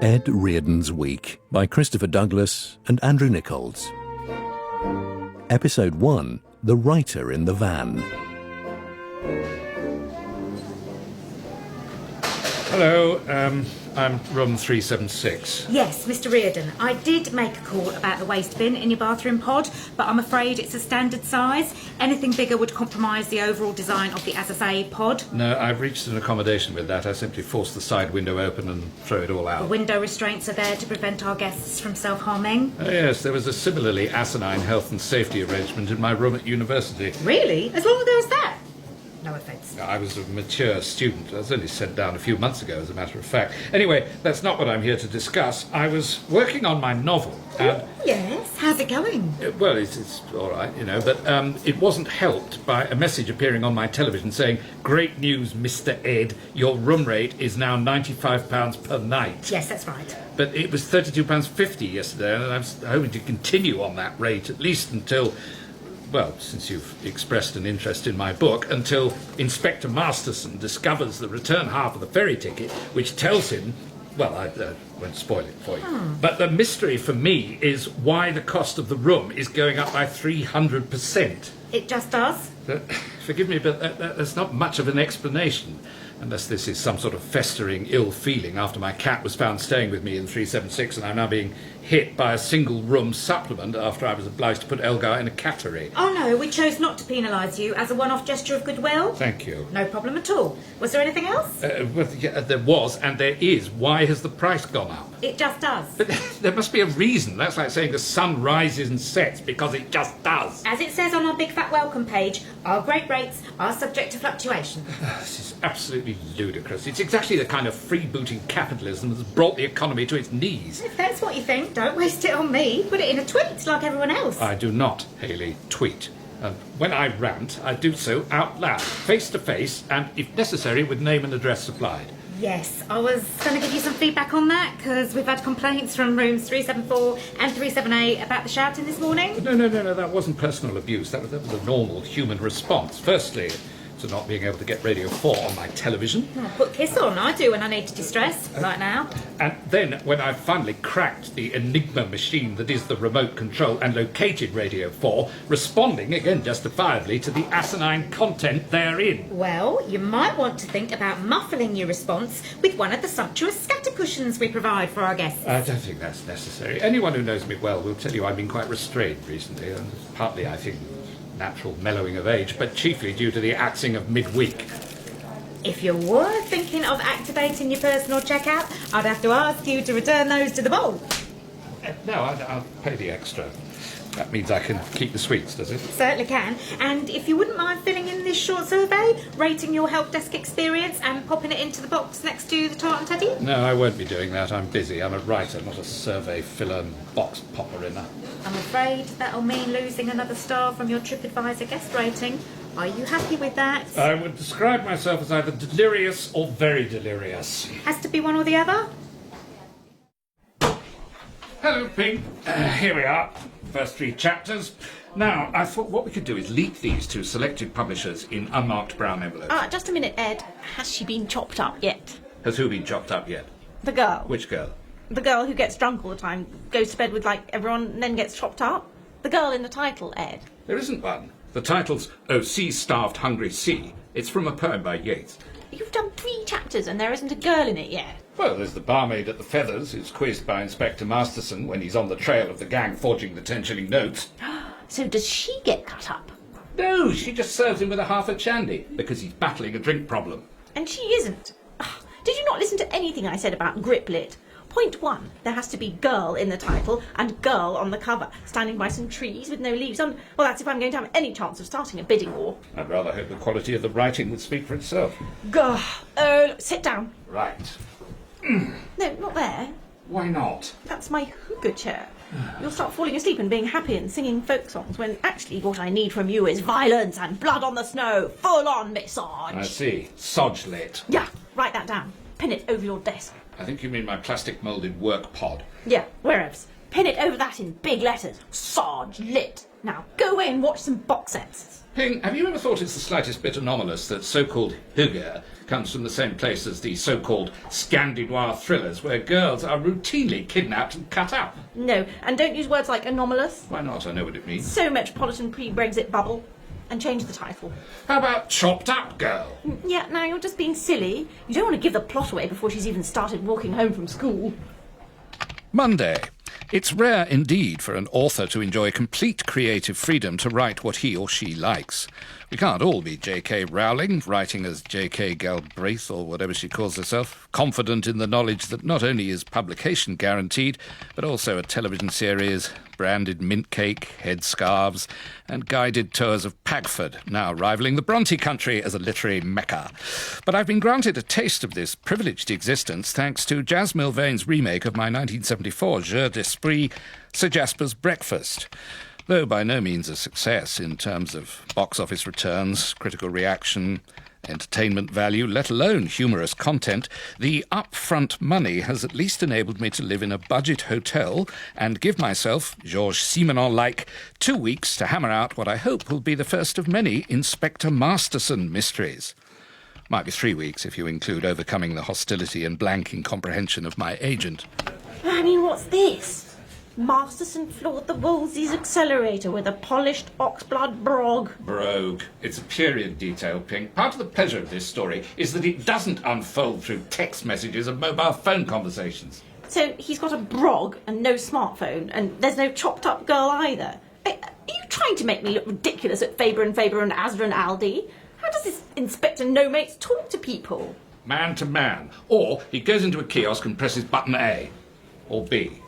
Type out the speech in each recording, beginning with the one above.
Ed Reardon's Week by Christopher Douglas and Andrew Nichols. Episode 1, The Writer in the Van. Hello, I'm room 376. Yes, Mr. Reardon. I did make a call about the waste bin in your bathroom pod, but I'm afraid it's a standard size. Anything bigger would compromise the overall design of the As I Say pod. No, I've reached an accommodation with that. I simply force the side window open and throw it all The out. window restraints are there to prevent our guests from self-harming. Oh, yes, there was a similarly asinine health and safety arrangement in my room at university. Really? As long ago as that? No offence. I was a mature student. I was only sent down a few months ago, as a matter of fact. Anyway, that's not what I'm here to discuss. I was working on my novel, and... Yes? How's it going? Well, it's all right, but it wasn't helped by a message appearing on my television saying, "Great news, Mr. Ed, your room rate is now £95 per night." Yes, that's right. But it was £32.50 yesterday, and I'm hoping to continue on that rate, at least until... Well, since you've expressed an interest in my book, until Inspector Masterson discovers the return half of the ferry ticket, which tells him... Well, I won't spoil it for you. But the mystery for me is why the cost of the room is going up by 300%. It just does? Forgive me, but that's not much of an explanation. Unless this is some sort of festering ill feeling after my cat was found staying with me in 376 and I'm now being hit by a single-room supplement after I was obliged to put Elgar in a cattery. Oh no, we chose not to penalise you as a one-off gesture of goodwill. Thank you. No problem at all. Was there anything else? Well, yeah, there was, and there is. Why has the price gone up? It just does. But there must be a reason. That's like saying the sun rises and sets because it just does. As it says on our Big Fat Welcome page, our great rates are subject to fluctuation. This is absolutely ludicrous. It's exactly the kind of freebooting capitalism that's brought the economy to its knees. If that's what you think, don't waste it on me. Put it in a tweet like everyone else. I do not, Hayley, tweet. And when I rant, I do so out loud, face to face, and if necessary, with name and address supplied. Yes, I was going to give you some feedback on that, because we've had complaints from rooms 374 and 378 about the shouting this morning. No, that wasn't personal abuse. That was a normal human response. Firstly, to not being able to get Radio 4 on my television. Oh, put Kiss on, I do when I need to distress, like now. And then, when I finally cracked the enigma machine that is the remote control and located Radio 4, responding, again justifiably, to the asinine content therein. Well, you might want to think about muffling your response with one of the sumptuous scatter cushions we provide for our guests. I don't think that's necessary. Anyone who knows me well will tell you I've been quite restrained recently, and partly, I think, natural mellowing of age, but chiefly due to the axing of midweek. If you were thinking of activating your personal checkout, I'd have to ask you to return those to the bowl. No, I'll pay the extra. That means I can keep the sweets, does it? Certainly can. And if you wouldn't mind filling in this short survey, rating your help desk experience and popping it into the box next to the tart and teddy? No, I won't be doing that. I'm busy. I'm a writer, not a survey filler and box popper inner. I'm afraid that'll mean losing another star from your TripAdvisor guest rating. Are you happy with that? I would describe myself as either delirious or very delirious. Has to be one or the other? Hello, Pink. Here we are. First 3 chapters. Now, I thought what we could do is leak these to selected publishers in unmarked brown envelopes. Just a minute, Ed. Has she been chopped up yet? Has who been chopped up yet? The girl. Which girl? The girl who gets drunk all the time, goes to bed with, everyone, and then gets chopped up. The girl in the title, Ed. There isn't one. The title's Oh, Sea-Starved Hungry Sea. It's from a poem by Yeats. You've done 3 chapters and there isn't a girl in it yet. Well, there's the barmaid at the Feathers, who's quizzed by Inspector Masterson when he's on the trail of the gang forging the 10-shilling notes. So does she get cut up? No, she just serves him with a half a chandy, because he's battling a drink problem. And she isn't. Did you not listen to anything I said about griplit? Point 1, there has to be girl in the title and girl on the cover, standing by some trees with no leaves on. Well, that's if I'm going to have any chance of starting a bidding war. I'd rather hope the quality of the writing would speak for itself. Girl. Oh, sit down. Right. No, not there. Why not? That's my hookah chair. You'll start falling asleep and being happy and singing folk songs when actually what I need from you is violence and blood on the snow, full-on massage. I see. Sodge lit. Yeah, write that down. Pin it over your desk. I think you mean my plastic moulded work pod. Yeah, wherever. Pin it over that in big letters. Sarge lit. Now, go away and watch some box sets. Ping, have you ever thought it's the slightest bit anomalous that so-called hygge comes from the same place as the so-called Scandinoir thrillers, where girls are routinely kidnapped and cut up. No, and don't use words like anomalous. Why not? I know what it means. So metropolitan pre-Brexit bubble. And change the title. How about Chopped Up Girl? Yeah, now you're just being silly. You don't want to give the plot away before she's even started walking home from school. Monday. It's rare indeed for an author to enjoy complete creative freedom to write what he or she likes. We can't all be J.K. Rowling, writing as J.K. Galbraith or whatever she calls herself, confident in the knowledge that not only is publication guaranteed, but also a television series, branded mint cake, headscarves, and guided tours of Pagford, now rivaling the Bronte country as a literary mecca. But I've been granted a taste of this privileged existence thanks to Jaz Milvain's remake of my 1974 jeu d'esprit, Sir Jasper's Breakfast. Though by no means a success in terms of box office returns, critical reaction, entertainment value, let alone humorous content, the upfront money has at least enabled me to live in a budget hotel and give myself, Georges Simenon-like, 2 weeks to hammer out what I hope will be the first of many Inspector Masterson mysteries. Might be 3 weeks if you include overcoming the hostility and blank incomprehension of my agent. I mean, what's this? Masterson floored the Wolsey's accelerator with a polished oxblood brog. Brogue. It's a period detail, Pink. Part of the pleasure of this story is that it doesn't unfold through text messages and mobile phone conversations. So he's got a brog and no smartphone, and there's no chopped up girl either. Are you trying to make me look ridiculous at Faber and Asda and Aldi? How does this Inspector No-Mates talk to people? Man to man. Or he goes into a kiosk and presses button A. Or B.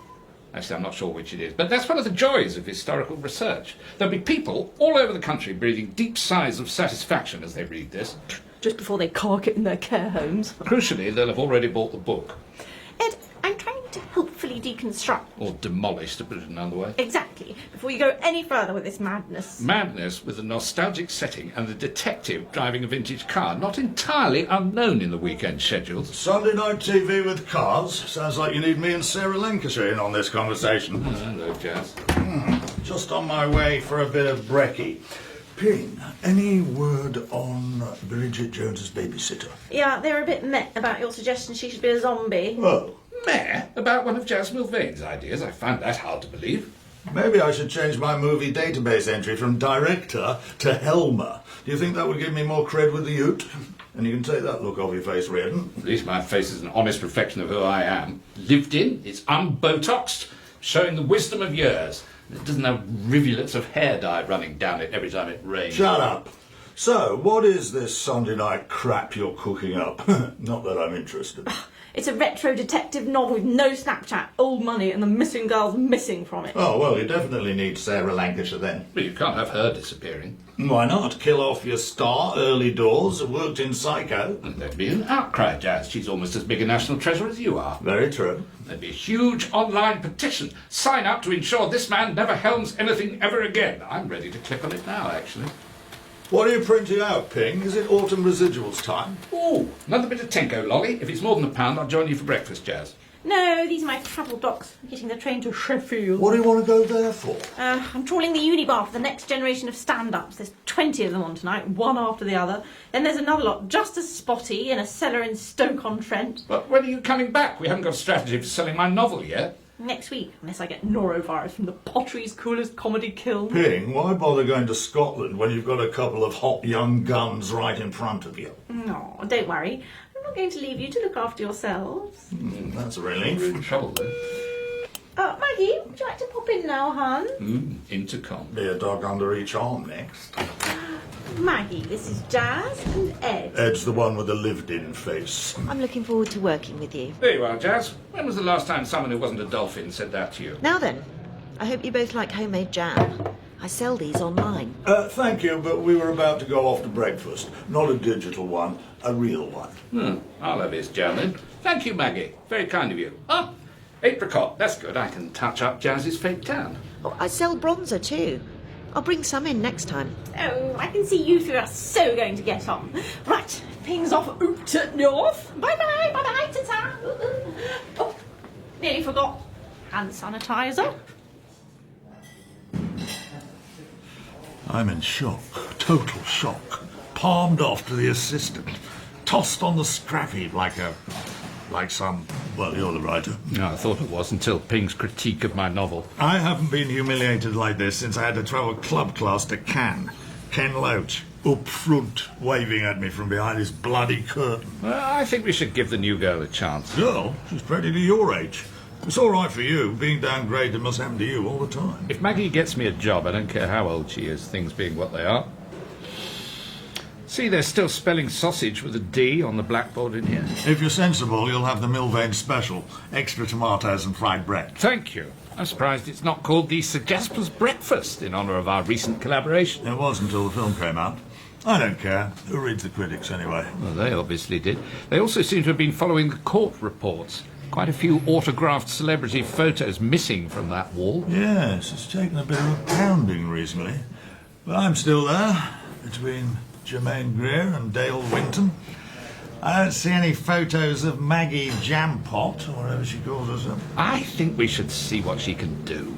Actually, I'm not sure which it is. But that's one of the joys of historical research. There'll be people all over the country breathing deep sighs of satisfaction as they read this. Just before they cark it in their care homes. Crucially, they'll have already bought the book. Ed, I'm trying to helpfully deconstruct. Or demolish, to put it another way. Exactly. Before you go any further with this madness. Madness with a nostalgic setting and a detective driving a vintage car, not entirely unknown in the weekend schedules. Sunday night TV with cars? Sounds like you need me and Sarah Lancashire in on this conversation. Hello, Jaz. Just on my way for a bit of brekkie. Ping, any word on Bridget Jones's babysitter? Yeah, they're a bit meh about your suggestion she should be a zombie. Oh, Meh about one of Jaz Milvain's ideas. I find that hard to believe. maybe I should change my movie database entry from director to Helmer. Do you think that would give me more cred with the Ute? And you can take that look off your face, Reardon. At least my face is an honest reflection of who I am. Lived in, it's unbotoxed, showing the wisdom of years. It doesn't have rivulets of hair dye running down it every time it rains. Shut up. So, what is this Sunday night crap you're cooking up? Not that I'm interested. It's a retro detective novel with no Snapchat, old money, and the missing girl's missing from it. Oh, well, you definitely need Sarah Lancashire then. But you can't have her disappearing. Why not? Kill off your star early doors, worked in Psycho. And there'd be an outcry, Jaz. She's almost as big a national treasure as you are. Very true. There'd be a huge online petition. Sign up to ensure this man never helms anything ever again. I'm ready to click on it now, actually. What are you printing out, Ping? Is it autumn residuals time? Ooh, another bit of Tenko lolly. If it's more than £1, I'll join you for breakfast, Jaz. No, these are my travel docs. I'm getting the train to Sheffield. What do you want to go there for? I'm trawling the Unibar for the next generation of stand-ups. There's 20 of them on tonight, one after the other. Then there's another lot just as spotty in a cellar in Stoke-on-Trent. But when are you coming back? We haven't got a strategy for selling my novel yet. Next week, unless I get norovirus from the Pottery's coolest comedy kiln. Ping, why bother going to Scotland when you've got a couple of hot young guns right in front of you? No, don't worry. I'm not going to leave you to look after yourselves. That's a You're relief. in trouble, then. Maggie, would you like to pop in now, hon? Intercom. Be a dog under each arm next. Maggie, this is Jaz and Ed. Ed's the one with the lived-in face. I'm looking forward to working with you. There you are, Jaz. When was the last time someone who wasn't a dolphin said that to you? Now then, I hope you both like homemade jam. I sell these online. Thank you, but we were about to go off to breakfast. Not a digital one, a real one. I'll have his jam then. Thank you, Maggie. Very kind of you. Ah, apricot. That's good. I can touch up Jaz's fake tan. Oh, I sell bronzer too. I'll bring some in next time. Oh, I can see you three are so going to get on. Right, Ping's off to north. Bye-bye, bye-bye, ta-ta. Oh, nearly forgot. Hand sanitizer. I'm in shock. Total shock. Palmed off to the assistant. tossed on the scrapheap like some... Well, you're the writer. No, I thought it was until Ping's critique of my novel. I haven't been humiliated like this since I had to travel club class to Cannes. Ken Loach, up front, waving at me from behind his bloody curtain. Well, I think we should give the new girl a chance. Girl, she's practically your age. It's all right for you. Being downgraded must happen to you all the time. If Maggie gets me a job, I don't care how old she is, things being what they are. See, they're still spelling sausage with a D on the blackboard in here. If you're sensible, you'll have the Milvain special. Extra tomatoes and fried bread. Thank you. I'm surprised it's not called the Sir Jasper's Breakfast in honour of our recent collaboration. It was until the film came out. I don't care. Who reads the critics anyway? Well, they obviously did. They also seem to have been following the court reports. Quite a few autographed celebrity photos missing from that wall. Yes, it's taken a bit of a pounding recently. But I'm still there, between Jermaine Greer and Dale Winton. I don't see any photos of Maggie Jampot, or whatever she calls herself. I think we should see what she can do.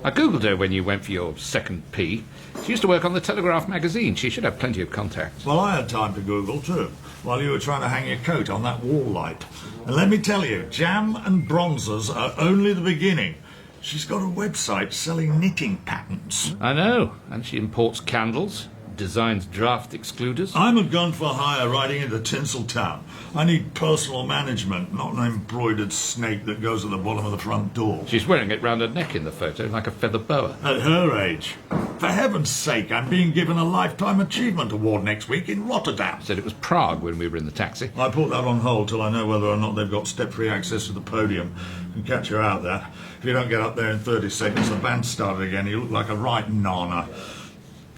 I googled her when you went for your second P. She used to work on the Telegraph magazine. She should have plenty of contacts. Well, I had time to Google too, while you were trying to hang your coat on that wall light. And let me tell you, jam and bronzers are only the beginning. She's got a website selling knitting patterns. I know, and she imports candles, designs draft excluders. I'm a gun for hire riding into Tinseltown. I need personal management, not an embroidered snake that goes at the bottom of the front door. She's wearing it round her neck in the photo, like a feather boa. At her age. For heaven's sake, I'm being given a Lifetime Achievement Award next week in Rotterdam. Said it was Prague when we were in the taxi. I put that on hold till I know whether or not they've got step-free access to the podium. Can catch you out there. If you don't get up there in 30 seconds, the band's started again. You look like a right nana.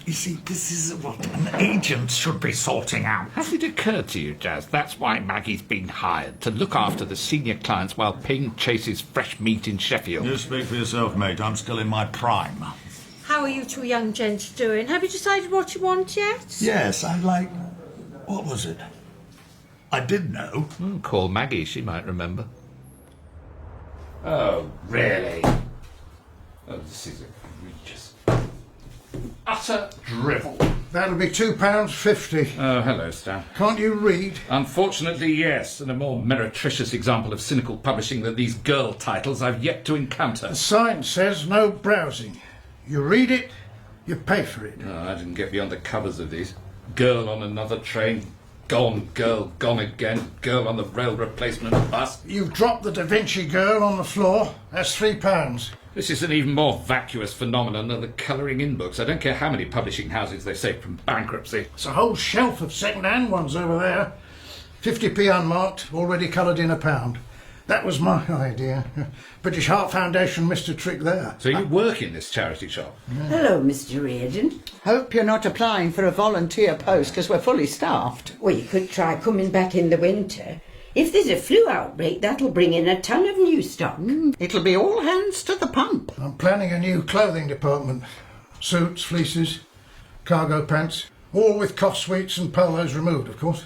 You see, this is what an agent should be sorting out. Has it occurred to you, Jaz, that's why Maggie's been hired, to look after the senior clients while Ping chases fresh meat in Sheffield? You speak for yourself, mate. I'm still in my prime. How are you two young gents doing? Have you decided what you want yet? Yes, I'd like... What was it? I did know. Call Maggie, she might remember. Oh, really? Oh, this is egregious. Utter drivel. That'll be £2.50. Oh, hello, Stan. Can't you read? Unfortunately, yes, and a more meretricious example of cynical publishing than these girl titles I've yet to encounter. The sign says no browsing. You read it, you pay for it. Oh, I didn't get beyond the covers of these. Girl on another train, gone, girl, gone again, girl on the rail replacement bus. You've dropped the Da Vinci Girl on the floor. That's £3. This is an even more vacuous phenomenon than the colouring in books. I don't care how many publishing houses they save from bankruptcy. It's a whole shelf of second-hand ones over there. 50p unmarked, already coloured in £1. That was my idea. British Heart Foundation missed a trick there. So you work in this charity shop? Hello, Mr. Reardon. Hope you're not applying for a volunteer post because we're fully staffed. Well, you could try coming back in the winter. If there's a flu outbreak, that'll bring in a ton of new stock. It'll be all hands to the pump. I'm planning a new clothing department. Suits, fleeces, cargo pants, all with cuff suites and polos removed, of course.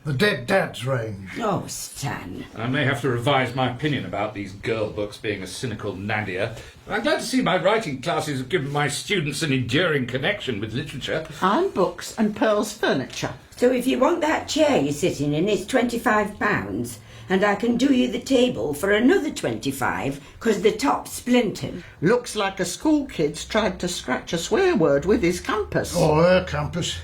The Dead Dads range. Oh, Stan. I may have to revise my opinion about these girl books being a cynical nadir. I'm glad to see my writing classes have given my students an enduring connection with literature. And books and Pearl's furniture. So if you want that chair you're sitting in, it's £25, and I can do you the table for another 25 because the top's splintered. Looks like a school kid's tried to scratch a swear word with his compass. Or her compass.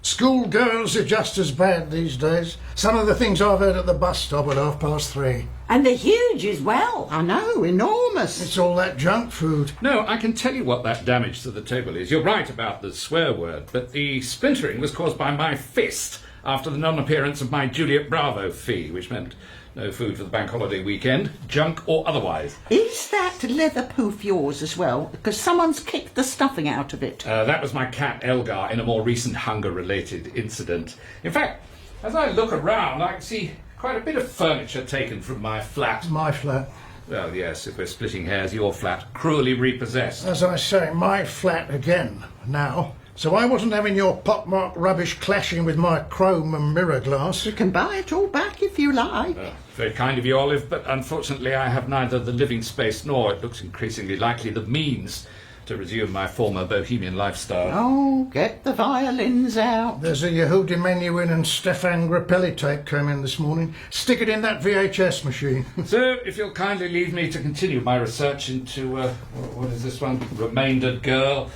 School girls are just as bad these days. Some of the things I've heard at the bus stop at 3:30. And they're huge as well. I know, enormous. It's all that junk food. No, I can tell you what that damage to the table is. You're right about the swear word, but the splintering was caused by my fist after the non-appearance of my Juliet Bravo fee, which meant no food for the bank holiday weekend, junk or otherwise. Is that leather poof yours as well? Because someone's kicked the stuffing out of it. That was my cat Elgar in a more recent hunger-related incident. In fact, as I look around, I can see quite a bit of furniture taken from my flat. My flat. Well, yes, if we're splitting hairs, your flat, cruelly repossessed. As I say, my flat again, now. So I wasn't having your pockmarked rubbish clashing with my chrome and mirror glass. You can buy it all back if you like. Very kind of you, Olive, but unfortunately I have neither the living space nor, it looks increasingly likely, the means to resume my former bohemian lifestyle. Oh, get the violins out. There's a Yehudi Menuhin and Stefan Grappelli tape came in this morning. Stick it in that VHS machine. So, if you'll kindly leave me to continue my research into, what is this one? Remaindered Girl.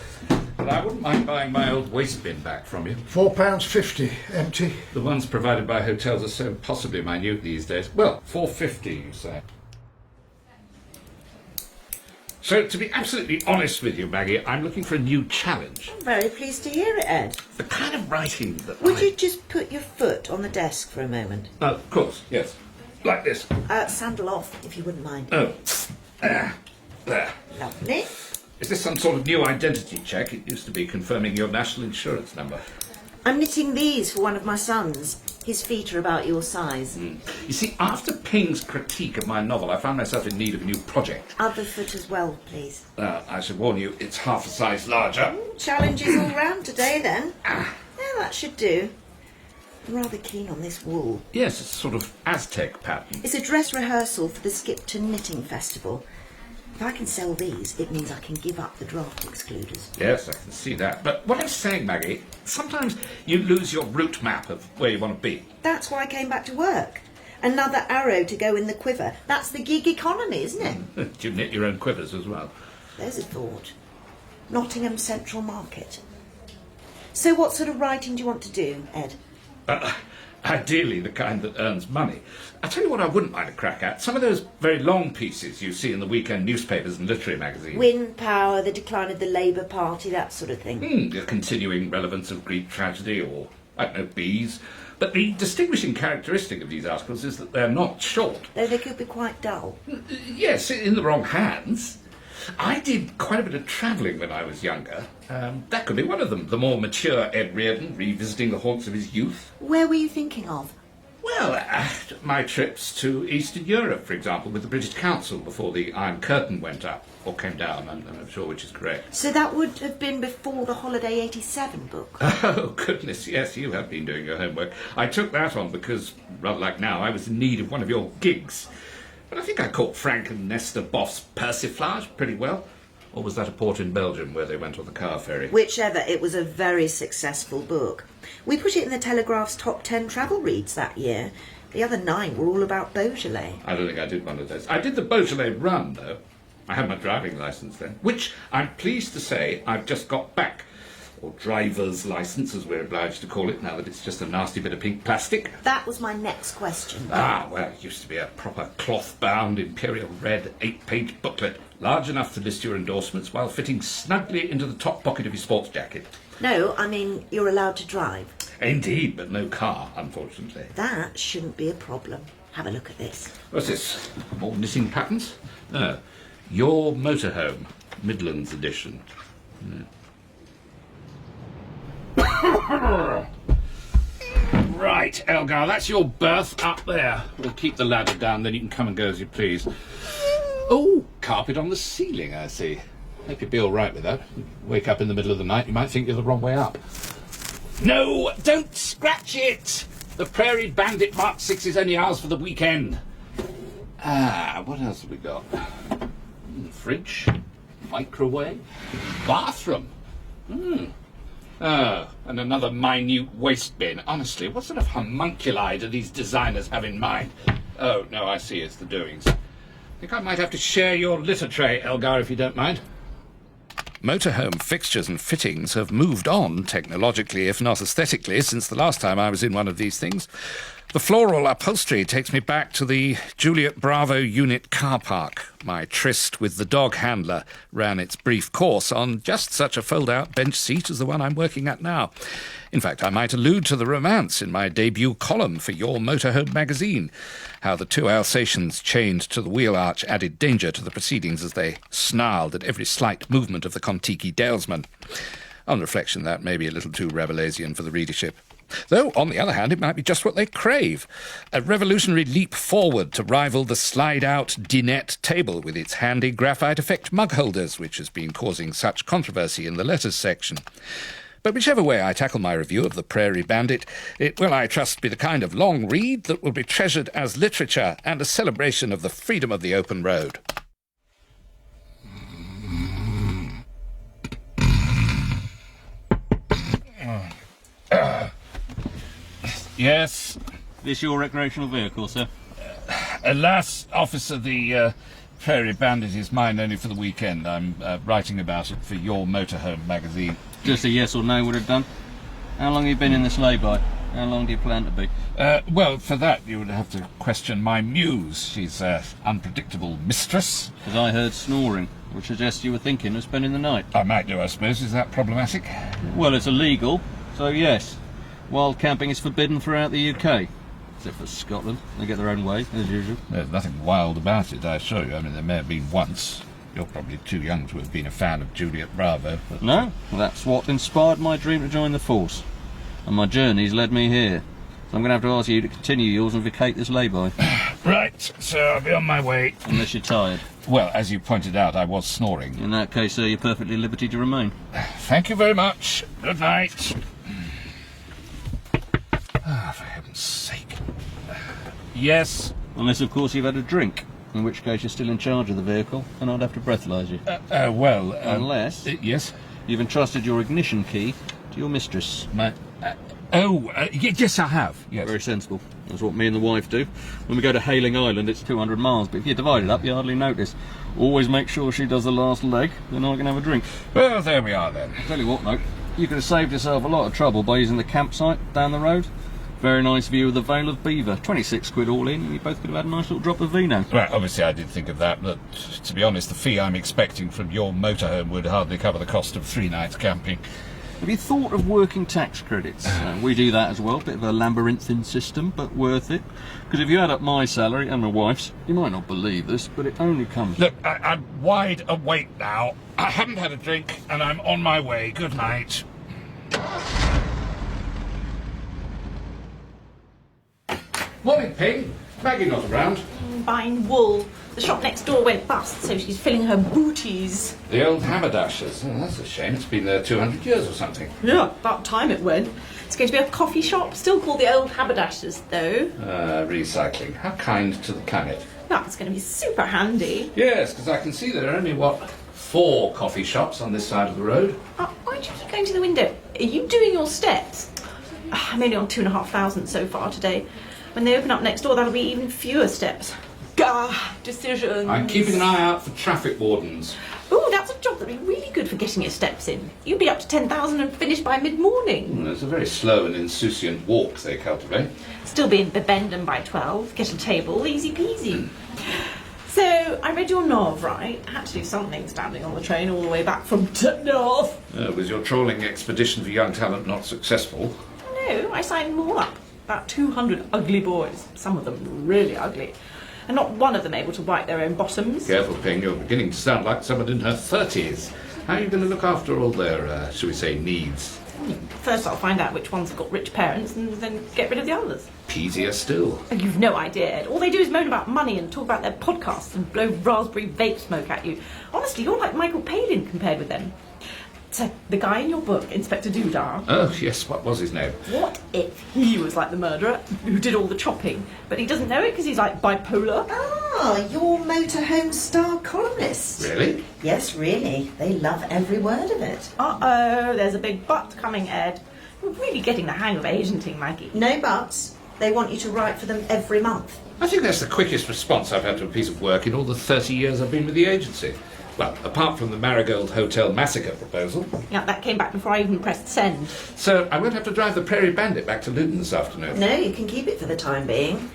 But I wouldn't mind buying my old waste bin back from you. £4.50, empty. The ones provided by hotels are so possibly minute these days. Well, $4.50, you say. So, to be absolutely honest with you, Maggie, I'm looking for a new challenge. I'm very pleased to hear it, Ed. The kind of writing that Would you just put your foot on the desk for a moment? Of course, yes. Like this. Sandal off, if you wouldn't mind. Oh. There. Lovely. Is this some sort of new identity check? It used to be confirming your national insurance number. I'm knitting these for one of my sons. His feet are about your size. You see, after Ping's critique of my novel, I found myself in need of a new project. Other foot as well, please. I should warn you, it's half a size larger. Challenges all round today, then. Yeah, that should do. I'm rather keen on this wool. Yes, it's a sort of Aztec pattern. It's a dress rehearsal for the Skipton Knitting Festival. If I can sell these, it means I can give up the draft excluders. Yes, I can see that. But what I'm saying, Maggie, sometimes you lose your route map of where you want to be. That's why I came back to work. Another arrow to go in the quiver. That's the gig economy, isn't it? Do you knit your own quivers as well? There's a thought. Nottingham Central Market. So what sort of writing do you want to do, Ed? Ideally the kind that earns money. I'll tell you what I wouldn't mind a crack at. Some of those very long pieces you see in the weekend newspapers and literary magazines. Wind power, the decline of the Labour Party, that sort of thing. The continuing relevance of Greek tragedy, or, I don't know, bees. But the distinguishing characteristic of these articles is that they're not short. Though they could be quite dull. Yes, in the wrong hands. I did quite a bit of travelling when I was younger. That could be one of them. The more mature Ed Reardon, revisiting the haunts of his youth. Where were you thinking of? Well, my trips to Eastern Europe, for example, with the British Council before the Iron Curtain went up, or came down, I'm not sure which is correct. So that would have been before the Holiday 87 book? Oh, goodness, yes, you have been doing your homework. I took that on because, rather like now, I was in need of one of your gigs. But I think I caught Frank and Nestor Boff's persiflage pretty well. Or was that a port in Belgium where they went on the car ferry? Whichever, it was a very successful book. We put it in the Telegraph's top 10 travel reads that year. The other 9 were all about Beaujolais. I don't think I did one of those. I did the Beaujolais run, though. I had my driving licence then, which I'm pleased to say I've just got back. Or driver's licence, as we're obliged to call it, now that it's just a nasty bit of pink plastic. That was my next question. Well, it used to be a proper cloth-bound imperial red 8-page booklet, large enough to list your endorsements while fitting snugly into the top pocket of your sports jacket. No, I mean, you're allowed to drive. Indeed, but no car, unfortunately. That shouldn't be a problem. Have a look at this. What's this? More knitting patterns? No. Your Motorhome, Midlands edition. Right, Elgar, that's your berth up there. We'll keep the ladder down, then you can come and go as you please. Oh, carpet on the ceiling, I see. Hope you'll be all right with that. Wake up in the middle of the night, you might think you're the wrong way up. No, don't scratch it! The Prairie Bandit Mark 6 is only ours for the weekend. What else have we got? Fridge, microwave, bathroom. Oh, and another minute waste bin. Honestly, what sort of homunculi do these designers have in mind? Oh, no, I see, it's the doings. I think I might have to share your litter tray, Elgar, if you don't mind. Motorhome fixtures and fittings have moved on, technologically, if not aesthetically, since the last time I was in one of these things. The floral upholstery takes me back to the Juliet Bravo unit car park. My tryst with the dog handler ran its brief course on just such a fold-out bench seat as the one I'm working at now. In fact, I might allude to the romance in my debut column for your Motorhome Magazine, how the 2 Alsatians chained to the wheel arch added danger to the proceedings as they snarled at every slight movement of the Contiki dalesman. On reflection, that may be a little too Rabelaisian for the readership. Though, on the other hand, it might be just what they crave. A revolutionary leap forward to rival the slide-out dinette table with its handy graphite effect mug holders, which has been causing such controversy in the letters section. But whichever way I tackle my review of The Prairie Bandit, it will, I trust, be the kind of long read that will be treasured as literature and a celebration of the freedom of the open road. Yes. This your recreational vehicle, sir? Alas, officer, the Prairie Bandit is mine only for the weekend. I'm writing about it for your Motorhome Magazine. Just a yes or no would have done. How long have you been in this lay-by? How long do you plan to be? Well, for that you would have to question my muse. She's an unpredictable mistress. Because I heard snoring, which suggests you were thinking of spending the night. I might do, I suppose. Is that problematic? Well, it's illegal, so yes. Wild camping is forbidden throughout the UK. Except for Scotland. They get their own way, as usual. There's nothing wild about it, I assure you. I mean, there may have been once. You're probably too young to have been a fan of Juliet Bravo. But... No, that's what inspired my dream to join the force. And my journey's led me here. So I'm going to have to ask you to continue yours and vacate this lay-by. Right, so I'll be on my way. Unless you're tired. Well, as you pointed out, I was snoring. In that case, sir, you're perfectly at liberty to remain. Thank you very much. Good night. For heaven's sake. Yes? Unless, of course, you've had a drink. In which case you're still in charge of the vehicle, and I'd have to breathalyse you. Unless... yes? You've entrusted your ignition key to your mistress. Yes, I have. Yes. Very sensible. That's what me and the wife do. When we go to Hailing Island, it's 200 miles, but if you divide it up, you hardly notice. Always make sure she does the last leg, then I can have a drink. Well, there we are, then. Tell you what, mate, you could have saved yourself a lot of trouble by using the campsite down the road. Very nice view of the Vale of Beaver. 26 quid all in, and you both could have had a nice little drop of vino. Well, obviously I did think of that, but to be honest, the fee I'm expecting from your motorhome would hardly cover the cost of 3 nights camping. Have you thought of working tax credits? We do that as well, bit of a labyrinthine system, but worth it. Because if you add up my salary and my wife's, you might not believe this, but it only comes... Look, I'm wide awake now. I haven't had a drink, and I'm on my way. Good night. Morning, Ping. Maggie not around. Buying wool. The shop next door went bust, so she's filling her booties. The old haberdashers. Oh, that's a shame. It's been there 200 years or something. Yeah, about time it went. It's going to be a coffee shop, still called the Old Haberdashers, though. Recycling. How kind to the planet. That's going to be super handy. Yes, because I can see there are only, 4 coffee shops on this side of the road. Why do you keep going to the window? Are you doing your steps? I'm only on 2,500 so far today. When they open up next door, that'll be even fewer steps. Decisions. I'm keeping an eye out for traffic wardens. Oh, that's a job that'd be really good for getting your steps in. You'd be up to 10,000 and finished by mid-morning. It's a very slow and insouciant walk they cultivate. Still be in Bibendum by 12, get a table, easy peasy. So, I read your nov, right? I had to do something standing on the train all the way back from North. Was your trawling expedition for young talent not successful? No, I signed them all up. About 200 ugly boys, some of them really ugly. And not one of them able to wipe their own bottoms. Careful, Ping, you're beginning to sound like someone in her 30s. How are you going to look after all their, shall we say, needs? First I'll find out which ones have got rich parents and then get rid of the others. Easier still. You've no idea, Ed. All they do is moan about money and talk about their podcasts and blow raspberry vape smoke at you. Honestly, you're like Michael Palin compared with them. So, the guy in your book, Inspector Doodah... Oh, yes, what was his name? What if he was like the murderer who did all the chopping, but he doesn't know it because he's like bipolar? Ah, your Motorhome Star columnist. Really? Yes, really. They love every word of it. Uh-oh, there's a big but coming, Ed. You're really getting the hang of agenting, Maggie. No buts. They want you to write for them every month. I think that's the quickest response I've had to a piece of work in all the 30 years I've been with the agency. Well, apart from the Marigold Hotel massacre proposal. Yeah, that came back before I even pressed send. So I won't have to drive the Prairie Bandit back to Luton this afternoon. No, you can keep it for the time being.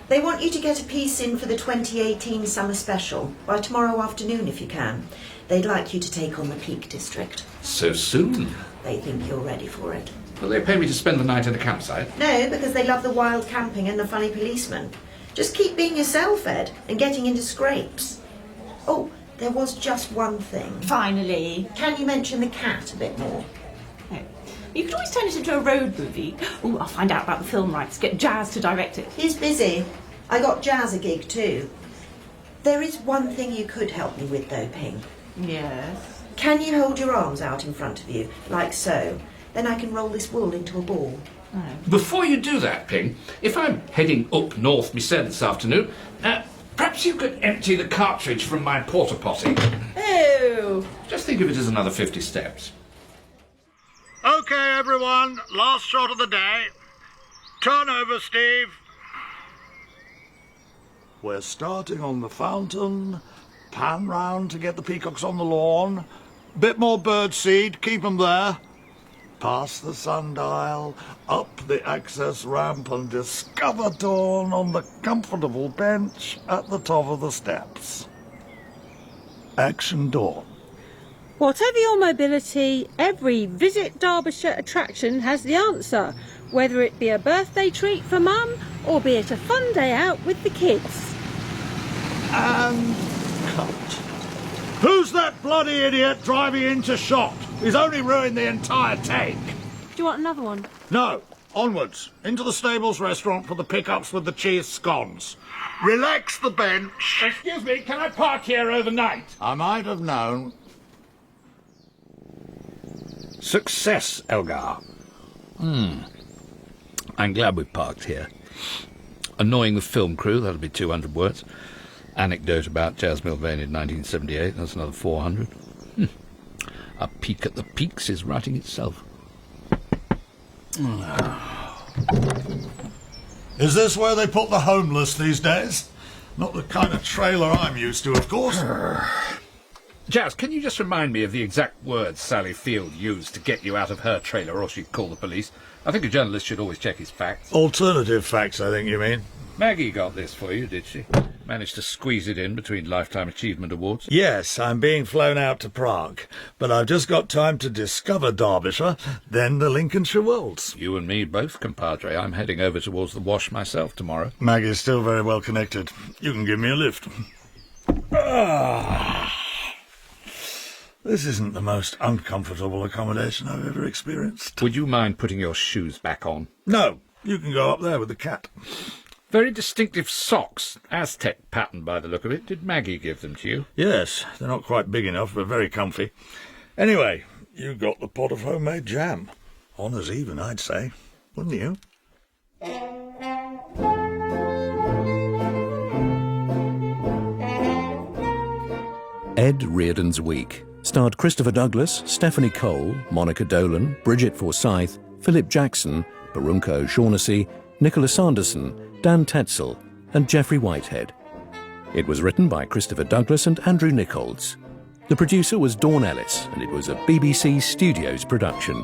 They want you to get a piece in for the 2018 summer special by tomorrow afternoon if you can. They'd like you to take on the Peak District. So soon? They think you're ready for it. Will they pay me to spend the night in a campsite? No, because they love the wild camping and the funny policeman. Just keep being yourself, Ed, and getting into scrapes. Oh, there was just one thing. Finally. Can you mention the cat a bit more? No. You could always turn it into a road movie. Oh, I'll find out about the film rights. Get Jaz to direct it. He's busy. I got Jaz a gig too. There is one thing you could help me with though, Ping. Yes? Can you hold your arms out in front of you, like so? Then I can roll this wool into a ball. Oh. Before you do that, Ping, if I'm heading up north myself this afternoon, perhaps you could empty the cartridge from my porta potty. Oh! Just think of it as another 50 steps. OK, OK, everyone. Last shot of the day. Turn over, Steve. We're starting on the fountain. Pan round to get the peacocks on the lawn. Bit more bird seed, keep 'em there. Past the sundial, up the access ramp and discover dawn on the comfortable bench at the top of the steps. Action dawn. Whatever your mobility, every Visit Derbyshire attraction has the answer, whether it be a birthday treat for mum or be it a fun day out with the kids. And cut. Who's that bloody idiot driving into shot? He's only ruined the entire take. Do you want another one? No. Onwards. Into the stables restaurant for the pickups with the cheese scones. Relax the bench. Excuse me, can I park here overnight? I might have known. Success, Elgar. I'm glad we parked here. Annoying the film crew, that'll be 200 words. Anecdote about Jaz Milvain in 1978, that's another 400. A peek at the peaks is writing itself. Is this where they put the homeless these days? Not the kind of trailer I'm used to, of course. Jaz, can you just remind me of the exact words Sally Field used to get you out of her trailer, or she'd call the police? I think a journalist should always check his facts. Alternative facts, I think you mean. Maggie got this for you, did she? Managed to squeeze it in between Lifetime Achievement Awards? Yes, I'm being flown out to Prague, but I've just got time to discover Derbyshire, then the Lincolnshire Wolds. You and me both, compadre. I'm heading over towards the Wash myself tomorrow. Maggie's still very well connected. You can give me a lift. This isn't the most uncomfortable accommodation I've ever experienced. Would you mind putting your shoes back on? No, you can go up there with the cat. Very distinctive socks, Aztec pattern by the look of it. Did Maggie give them to you? Yes, they're not quite big enough, but very comfy. Anyway, you got the pot of homemade jam. Honours even, I'd say. Wouldn't you? Ed, Reardon's Week starred Christopher Douglas, Stephanie Cole, Monica Dolan, Bridget Forsyth, Philip Jackson, Barunka O'Shaughnessy, Nicholas Sanderson, Dan Tetzel and Geoffrey Whitehead. It was written by Christopher Douglas and Andrew Nichols. The producer was Dawn Ellis and it was a BBC Studios production.